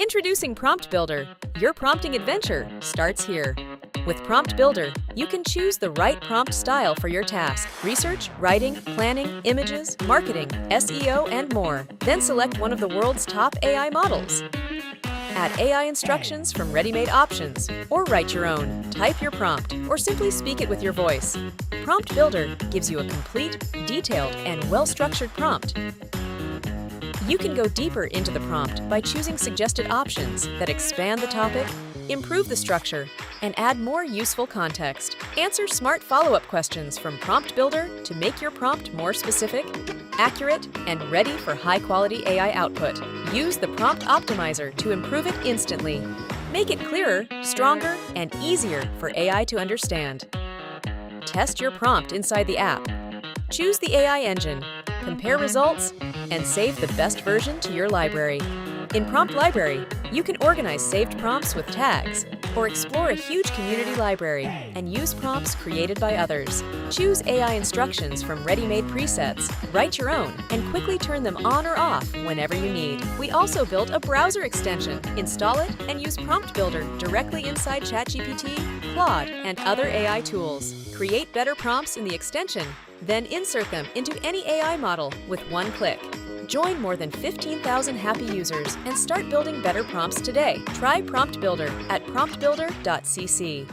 Introducing Prompt Builder. Your prompting adventure starts here. With Prompt Builder, you can choose the right prompt style for your task: research, writing, planning, images, marketing, SEO, and more. Then select one of the world's top AI models. Add AI instructions from ready-made options, or write your own. Type your prompt, or simply speak it with your voice. Prompt Builder gives you a complete, detailed, and well-structured prompt. You can go deeper into the prompt by choosing suggested options that expand the topic, improve the structure, and add more useful context. Answer smart follow-up questions from Prompt Builder to make your prompt more specific, accurate, and ready for high-quality AI output. Use the Prompt Optimizer to improve it instantly. Make it clearer, stronger, and easier for AI to understand. Test your prompt inside the app. Choose the AI engine, compare results, and save the best version to your library. In Prompt Library, you can organize saved prompts with tags, or explore a huge community library and use prompts created by others. Choose AI instructions from ready-made presets, write your own, and quickly turn them on or off whenever you need. We also built a browser extension. Install it and use Prompt Builder directly inside ChatGPT, Claude, and other AI tools. Create better prompts in the extension, then insert them into any AI model with one click. Join more than 15,000 happy users and start building better prompts today. Try Prompt Builder at promptbuilder.cc.